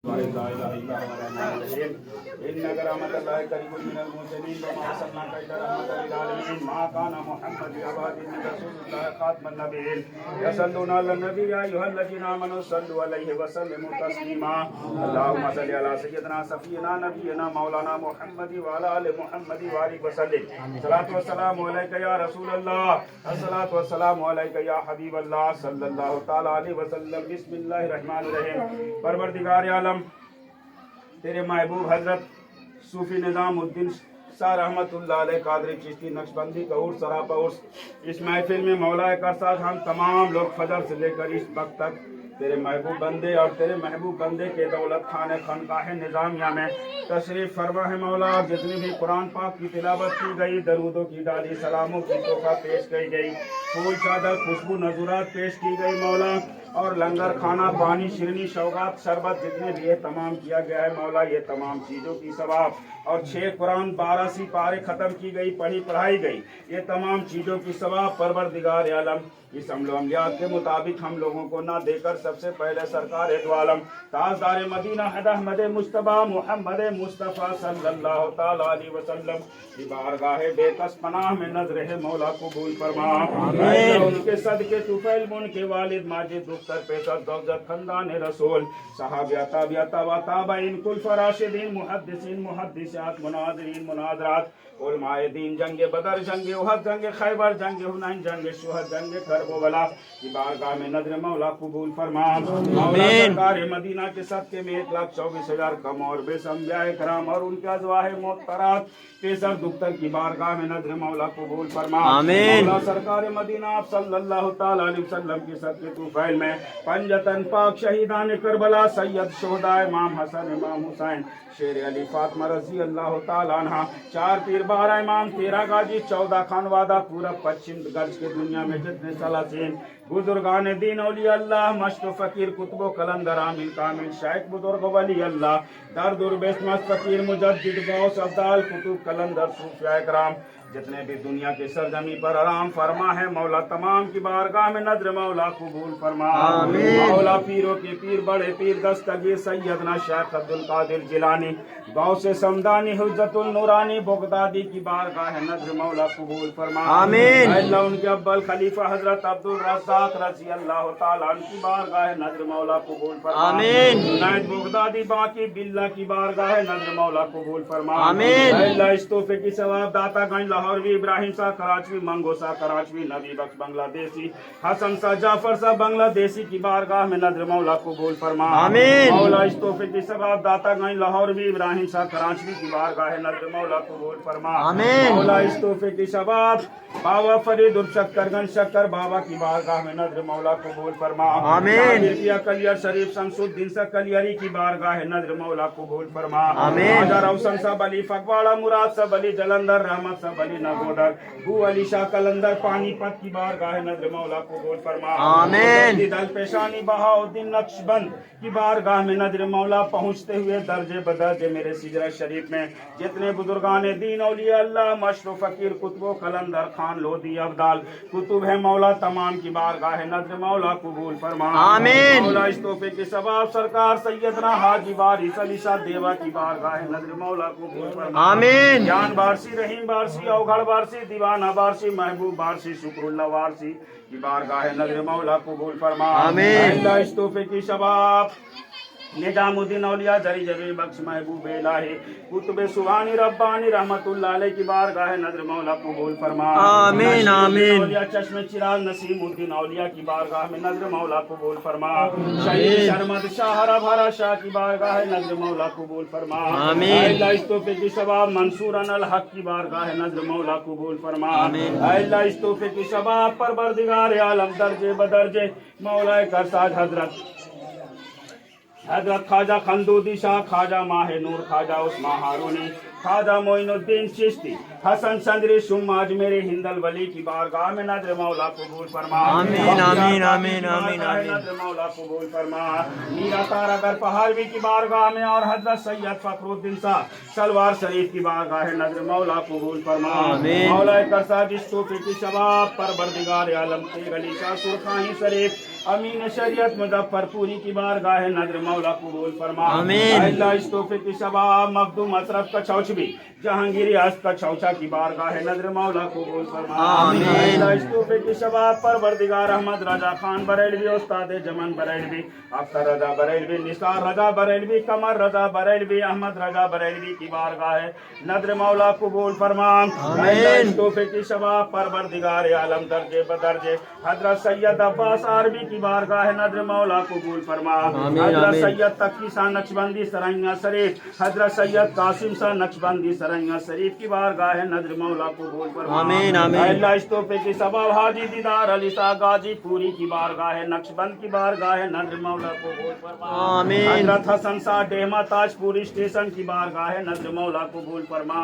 إنك رحمة الله قريب من المحسنين وما أرسلناك إلا رحمة للعالمين ما كان محمد أبا بكر رسول الله خاتم النبيين يصلون على النبي يا أيها الذين آمنوا صلوا عليه وسلموا تسليما اللهم صل على سيدنا سفينا نبينا مولانا محمد وعلى آل محمد وآله وسلم الصلاة والسلام عليك يا رسول الله الصلاة والسلام عليك يا حبيب الله صلى الله تعالى عليه وسلم بسم الله الرحمن الرحيم پروردگار عالم تیرے محبوب حضرت صوفی نظام الدین شاہ رحمت اللہ علیہ قادری چشتی نقشبندی کا عرس سراپا عرس اس محفل میں مولا کرساز ہم تمام لوگ فجر سے لے کر اس وقت تک تیرے محبوب بندے اور تیرے محبوب بندے کے دولت خانے خانقاہ نظامیہ میں تشریف فرما ہے مولا. جتنی بھی قرآن پاک کی تلاوت کی گئی، درودوں کی ڈالی، سلاموں کی تحفہ پیش کی گئی، پھول چادر خوشبو نذورات پیش کی گئی مولا، اور لنگر کھانا پانی شیرنی سوغات شربت جتنے بھی یہ تمام کیا گیا ہے مولا، یہ تمام چیزوں کی ثواب اور 6 قرآن 12 سی پارے ختم کی گئی، پڑھائی گئی، یہ تمام چیزوں کی ثواب پروردگار عالم اس عمل و عملیات کے مطابق ہم لوگوں کو نہ دے کر سب سے پہلے سرکار دو عالم تاجدار مدینہ احمد مصطفیٰ محمد مصطفیٰ صلی اللہ تعالی علیہ وسلم کی بارگاہ بے کس پناہ میں نظر ہے مولا قبول فرما. ان کے صدقے طفیل ان کے والد ماجد دختر پیسر زوجت خاندان رسول صحابہ تابعین و تابعین کل فراشدین محدثین محدثات مناظرین مناظرات علماء دین جنگ بدر جنگ احد جنگ خیبر جنگ حنین جنگ شہد جنگ کربلا کی بارگاہ میں نظر مولا قبول فرما. مولا سرکار مدینہ کے صدقے میں 1,24,000 کم اور بے انبیاء کرام اور ان کے ازواج محترمات پیسر دختر کی بارگاہ میں نظر مولا قبول فرما. مولا سرکار مدینہ آپ صلی اللہ تعالی علیہ وسلم کی صدقے طفیل میں پنجتن پاک شہیدان کربلا سید شہداء امام حسن امام حسین شیر علی فاطمہ رضی اللہ تعالی عنہ 4 پیر 12 امام 13 غازی 14 خانوادہ پورا پچھم گرج کے دنیا میں جتنے سلاطین بزرگان دین اولیاء اللہ مشت فقیر کتب و کلندر عامل کامل شیخ بزرگ ولی اللہ در دور بیسمت فقیر مجدد غوث افضال کتب کلندر صوفیاء کرام جتنے بھی دنیا کے سرزمین پر آرام فرما ہے مولا تمام کی بارگاہ میں نظر مولا قبول فرما. مولا پیروں کے پیر بڑے پیر دستگیر سیدنا شیخ عبدالقادر جیلانی غوث سمدانی حجت النورانی بغدادی کی بارگاہ نظر مولا قبول فرما. اللہ ان کے ابل خلیفہ حضرت عبدالرزاق رضی اللہ تعالیٰ عنہ کی بارگاہ نظر مولا قبول فرما. جنید بغدادی باقی باللہ کی بارگاہ نظر مولا قبول فرما. اللہ اس تحفے کی ثواب داتا گنج لاہوروی ابراہیم شاہ کراچوی منگو شاہ کراچوی نبی بخش بنگلہ دیسی حسن شاہ جعفر شاہ بنگلہ دیسی کی بارگاہ میں نظر مولا قبول فرما. مولا اس تحفے کی ثواب داتا گنج لاہوروی ابراہیم شاہ کراچوی کی بارگاہ نظر مولا قبول فرما. مولا اس تحفے کی ثواب بابا فرید الشکر گنج شکر بابا کی بارگاہ میں نظر مولا قبول فرما. کلیئر شریف شمس الدین شاہ کلیری کی بارگاہ نظر مولا قبول فرما. راجا روشن صاحب علی فقواڑہ مراد صاحب علی جلندر رحمت صاحب علی نگودر بو علی شاہ کلندر پانی پت کی بارگاہ نظر مولا قبول فرما. دل پیشانی بہاؤدین نقشبند کی بارگاہ میں نظر مولا پہنچتے ہوئے درجے بدرجے میرے سجرہ شریف میں جتنے بزرگان دین اولیاء اللہ مشرف فقیر کتب و کلندر خان لودھی ابدال کتب ہے مولا تمام کی بارگاہ نظر مولا قبول فرما. مولا اس تحفے کے ثواب سرکار سیدنا حاجی وارث علی شاہ دیوا کی بارگاہ نظر مولا قبول فرما. جان بارسی رحیم بارسی اوگھڑ بارسی دیوانہ بارسی محبوب بارسی شکر اللہ وارسی کی بارگاہ نظر مولا قبول فرما. اللہ اس تحفے کی ثواب نظام الدین اولیاء جری جبی بخش محبوب الہی کتب سبحانی ربانی رحمت اللہ علیہ کی بارگاہ نظر مولا قبول فرما. اولیاء چشم چراغ نسیم الدین اولیاء کی بارگاہ میں نظر مولا قبول فرما. شہید شرمد شاہ ہرا بھرا شاہ کی بارگاہ نظر مولا قبول فرما. اللہ اس تحفے کی ثواب منصور الحق کی بارگاہ نظر مولا قبول فرما. اللہ اس تحفے کی ثواب پروردگار عالم درجے بدرجے مولا کرساج حضرت خواجہ خندودی شاہ خواجہ ماہ نور خواجہ عثمان ہارونی خواجہ معین الدین چشتی حسن چندری شم اجمیری ہندل ولی کی بارگاہ میں نظر مولا قبول فرما. نظر مولا قبول فرما. میرا تارا گر پہاڑوی کی بارگاہ میں اور حضرت سید فخر الدین شاہ سلوار شریف کی بارگاہ نظر مولا قبول فرما. مولا کرساج اس تحفے کی ثواب پروردگار عالم تیغ علی شاہ سرخانی شریف अमीन शरीयत मुजफ्फर पूरी की बारगाह नजर मौला कबूल फरमा। आमीन। अल्लाह इस तोहफे की शबाब मखदूम अशरफ का चौचबी जहांगीरी अस्त का चौचा की बारगाह नजर मौला कबूल फरमा। आमीन। अल्लाह इस तोहफे की शबाब परवरदिगार अहमद रजा खान बरेलवी, उस्ताद जमन बरेलवी, अख्तर रजा बरेलवी, निसार रजा बरेलवी, कमर रजा बरेलवी, अहमद रजा बरेलवी की बारगाह नजर मौला कबूल फरमा। अल्लाह इस तोहफे की शबाब परवरदिगार आलम दर्जे बदर्जे हजरत सैयद अब्बास आरबी की बारगाह नजर मौला कबूल फरमा। हजरत सैयद तकी शाह नक्शबंदी सरैया शरीफ, हजरत सैयद कासिम शाह नक्शबंदी सरैया शरीफ की बारगाह नजर मौला कबूल फरमा। आमीन आमीन। अल्लाह इस तोहफे की सबब हाजी दीदार अली शाह गाजी पूरी की बारगाह नक्शबंद की बारगाह नजर मौला कबूल फरमा। आमीन। हजरत हसन शाह डेहमा ताजपुरी स्टेशन की बारगाह नजर मौला कबूल फरमा।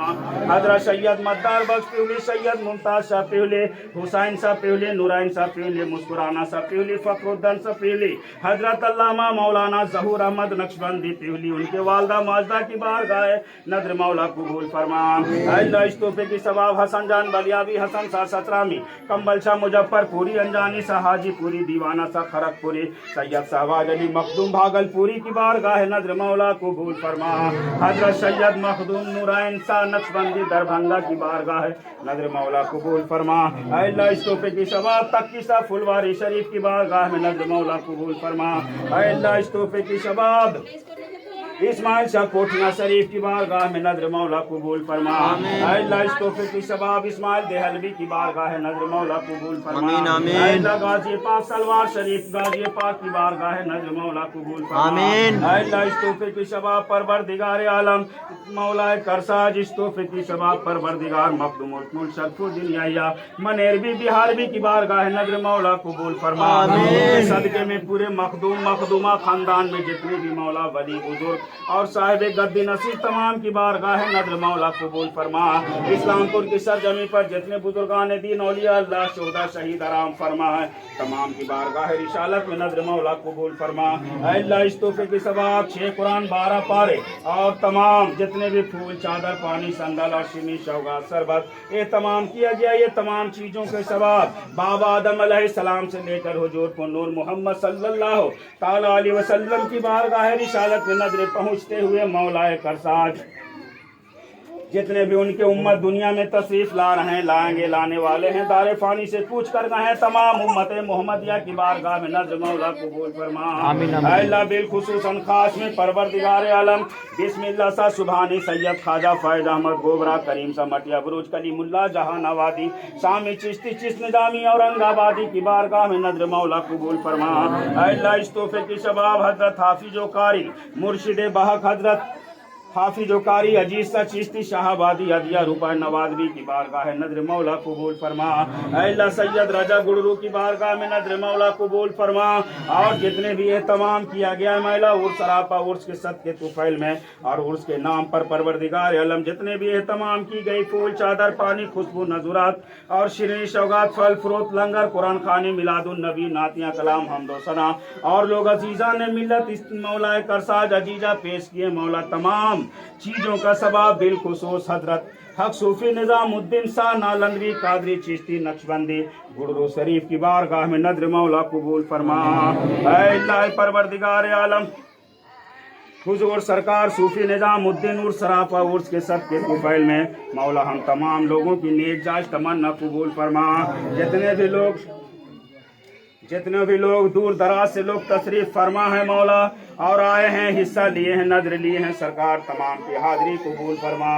हजरत सैयद मद्दार बख्श पिवली, सैयद मुमताज शाह पिवली, हुसैन शाह पिवली, नूराइन शाह पिवली, मुस्कुराना शाह पिवली, फखरुद्दीन शाह पिवली, हजरत अल्लामा मौलाना जहूर अहमद नक्शबंदी पिवली, उनके वालदा माजदा की बारगाह नजर मौला कबूल फरमा। अल्लाह इस तोहफे की सवाब हसन जान बलियावी, हसन शाह सतरामी, कंबल शाह मुजफ्फरपुरी, अंजानी शाह हाजीपुरी, दीवाना शाह खरगपुरी, सैयद शहबाज अली मखदूम भागलपुरी की बारगाह नजर मौला कबूल फरमा। हजरत सैयद मखदूम नूराइन शाह नक्शबंदी दरभंगा की बारगाह नजर मौला कबूल फरमा। अल्लाह इस तोहफे की सवाब तक्की शाह फुलवारी शरीफ की बारगाह में नजर मौला कबूल फरमा। अल्लाह इस तोहफे की सवाब इस्माइल शाह कोठिया शरीफ की बारगाह में नजर मौला कबूल फरमा। अल्लाह इस तोहफे की सबाब इस्माइल देहलवी की बारगाह नजर मौला कबूल फरमा। अल्लाह गाजी पाक सलवार शरीफ गाजी पाक की बारगाह नजर मौला कबूल फरमा। अल्लाह इस तोहफे की सबाब परवरदिगार आलम मौला करसाज इस तोहफे की सबाब परवरदिगार मखदूम उल शरफुद्दीन याया मनेरवी बिहारवी की बारगाह नजर मौला कबूल फरमा। सदके में पूरे मखदूम मखदूमा खानदान में जितने भी मौला वली बुजुर्ग और साहिब गद्दी नसीब तमाम की बारगाह नजर मौला कबूल फरमा। इस्लामपुर की सरजमी पर जितने बुजुर्गान दीन औलिया अल्लाह शोदा शहीद आराम फरमा है, तमाम की बारगाह रिसालत में नजर मौला कबूल फरमा। अल्लाह इस तोहफे के सबाब 6 कुरान 12 पारे और तमाम जितने भी फूल चादर पानी संदल और शिमी शौगात शरबत ये तमाम किया गया, ये तमाम चीज़ों के सबाब बाबा आदम अलैहिस्सलाम से लेकर हुजूर नूर मोहम्मद सल्लल्लाहु ताला अलैहि वसल्लम की बारगाह रिसालत में नजर पहुँचते हुए मौलाए करसाज जितने भी उनके उम्मत दुनिया में तशरीफ ला रहे हैं, लाएंगे, लाने वाले हैं, दारे फानी से पूछ कर गए हैं, तमाम उम्मत मोहम्मदिया की बारगाह में नजर मौला कबूल फरमा। अल्लाह बिलखुसूसन खास में परवरदिगार आलम बिस्मिल्लाह सा सुभानी सैयद ख्वाजा फैज अहमद गोबरा करीम सा मटिया बुरुज कलीमुल्लाह जहानाबादी शामी चिश्ती चिश्त निजामी औरंगाबादी की बारगाह में नजर मौला कबूल फरमा। अल्लाह इस तोहफे की शबाब हजरत हाफिजो कारी मुर्शिद बहक हजरत हाफिजो कारी अजीज सा चिश्ती शाहबादी अदिया रुपा नवाजवी की बारगाह नजर मौला कबूल फरमा। अल्लाह सैयद रजा गुड़रू की बारगाह में नजर मौला कबूल फरमा। और जितने भी एहतमाम किया गया है महिला उर्स सरापा उर्स के सद के तुफैल में और उर्स के नाम पर परवरदिगार आलम जितने भी एहतमाम की गई फूल चादर पानी खुशबू नजुरात और शिरीन सौगात फल फ्रूट लंगर कुरान खानी मिलादुन नबी नातियाँ कलाम हमदो सना और लोग अजीजा ने मिलत इस मौला करसाज अजीजा पेश किए। मौला तमाम चीजों का सबाब बिलखुसूस हजरत हक सूफी निजामुद्दीन शाह नालंदवी कादरी चिश्ती नक्शबंदी गुड़रू शरीफ की बारगाह में नजर मौला कबूल फरमा। अल्लाह परवरदिगार आलम हुजूर सरकार सूफी निजामुद्दीन उर्स सराफा उर्स के सब के तुफैल में मौला हम तमाम लोगों की नेक जाज तमन्ना कबूल फरमा। जितने भी लोग दूर दराज से लोग तशरीफ फरमा है मौला और आए हैं, हिस्सा लिए हैं, नजर लिए हैं, सरकार तमाम की हाजिरी कबूल फरमा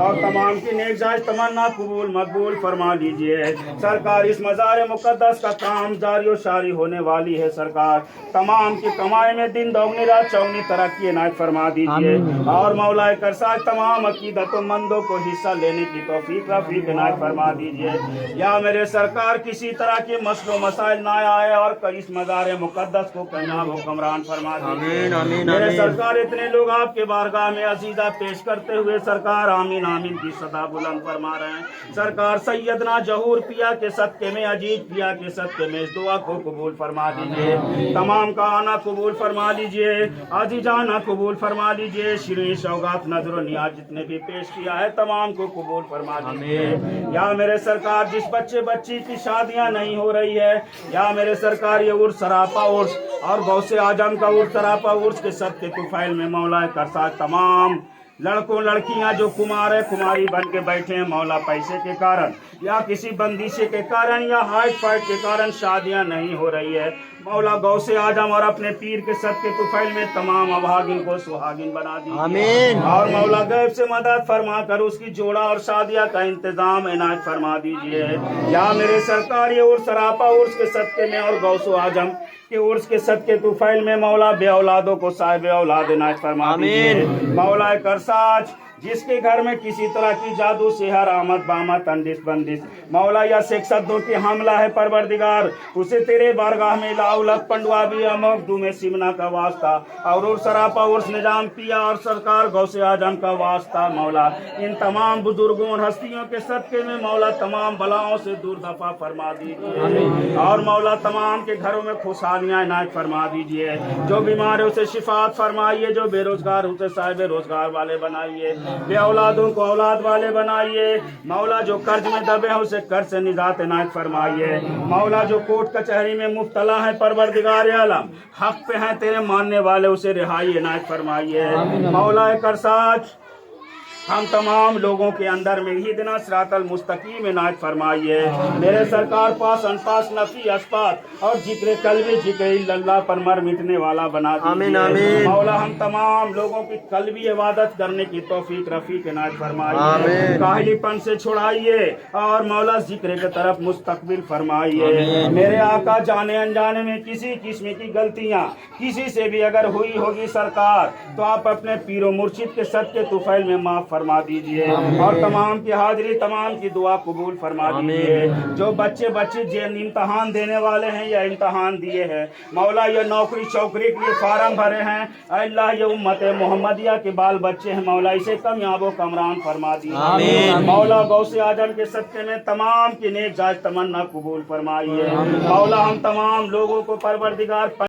और तमाम की नेक जायज तमन्ना कबूल मकबूल फरमा लीजिए। सरकार इस मज़ार मुक़द्दस का काम जारी और शारी होने वाली है, सरकार तमाम की कमाई में दिन दोगुनी रात चौगुनी तरक्की इनायत फरमा दीजिए और मौलाए करसाज तमाम अकीदतमंदों को हिस्सा लेने की तौफीक रफीक इनायत फरमा दीजिए। या मेरे सरकार किसी तरह के मसलो मसाइल ना आए और इस मज़ार मुक़द्दस को कामयाब हुक्मरान फरमा दीजिए। मेरे सरकार इतने लोग आपके बारगाह में अजीजा पेश करते हुए सरकार आमीन आमीन की सदा बुलंद फरमा रहे हैं। सरकार सैयदना जहूर पिया के सदके में अजीज पिया के सदके में इस दुआ को कबूल फरमा दीजिए। तमाम का आना कबूल फरमा लीजिए, अजीजाना कबूल फरमा लीजिए। शिरीन सौगात नजर नियाज जितने भी पेश किया है तमाम को कबूल फरमा दीजिए। या मेरे सरकार जिस बच्चे बच्ची की शादियां नहीं हो रही है, या मेरे सरकार ये उर्स सरापा उर्स और गौसे आजम का उर्स सरापा उर्स के सदके तुफैल में मौला करसा तमाम लड़कों लड़कियां जो कुमार है कुमारी बन के बैठे हैं मौला पैसे के कारण या किसी बंदिशे के कारण या हाइट फाइट के कारण शादियां नहीं हो रही है मौला गौसे आजम और अपने पीर के सदके तुफैल में तमाम अभागिन को सुहागिन बना दी आमीन। और मौला गैब से मदद फरमा कर उसकी जोड़ा और शादिया का इंतजाम इनायत फरमा दीजिए। या मेरे सरकार ये उर्स सरापा उर्स के सदके में और गौसो आजम के उर्स के सदके तुफैल में मौला बे औलादों को साहिब औलाद इनायत फरमा दीजिए। मौला करसाज जिसके घर में किसी तरह की जादू सेहर आमद बामद अंदिश बंदिश मौला या सेक्सदों की हमला है परवरदिगार उसे तेरे बारगाह में लाउलत पंडवा भी अमक दुमे सिमना का वास्ता और उर्स सरापा उर्स निजाम पिया और सरकार गौसे आजम का वास्ता मौला इन तमाम बुजुर्गों और हस्तियों के सदके में मौला तमाम बलाओं से दूर दफा फरमा दीजिए और मौला तमाम के घरों में खुशहालियां इनायत फरमा दीजिए। जो बीमार है उसे शिफात फरमाइए, जो बेरोजगार उसे साहिब रोजगार वाले बनाइए, बे औलादों को औलाद वाले बनाइए मौला। जो कर्ज में दबे हैं उसे कर्ज से निजात इनायत फरमाइए मौला। जो कोर्ट कचहरी में मुब्तला है परवरदिगार आलम हक पे हैं तेरे मानने वाले उसे रिहाई इनायत फरमाइए मौला। करसाज हम तमाम लोगों के अंदर में ही दिना सिरातल मुस्तकीम इनायत फरमाइए। मेरे सरकार पास अनपास नफी अस्पात और जिक्र कल्बी जिक्र इल्लल्लाह पर मर मिटने वाला बना दीजिए मौला। हम तमाम लोगों की कल्बी इबादत करने की तौफीक रफीक इनायत फरमाइए। काहिलीपन से छुड़ाइए और मौला जिक्र की तरफ मुस्तकबिल फरमाइए। मेरे आका जाने अनजाने में किसी किस्म की गलतियाँ किसी से भी अगर हुई होगी सरकार तो आप अपने पीरो मुर्शिद के सदके तुफैल में माफ फरमा दीजिए और तमाम की हाजिरी तमाम की दुआ कबूल फरमा दीजिए। जो बच्चे इम्तहान देने वाले हैं या इम्तहान दिए हैं मौला ये नौकरी चौकरी के लिए फार्म भरे हैं अल्लाह ये उम्मत मोहम्मदिया के बाल बच्चे हैं मौला इसे कमयाबो कमरान फरमा दीजिए मौला। गौसे आजम के सदके में तमाम की नेक जायज तमन्ना कबूल फरमाइए मौला। हम तमाम लोगों को परवरदिगार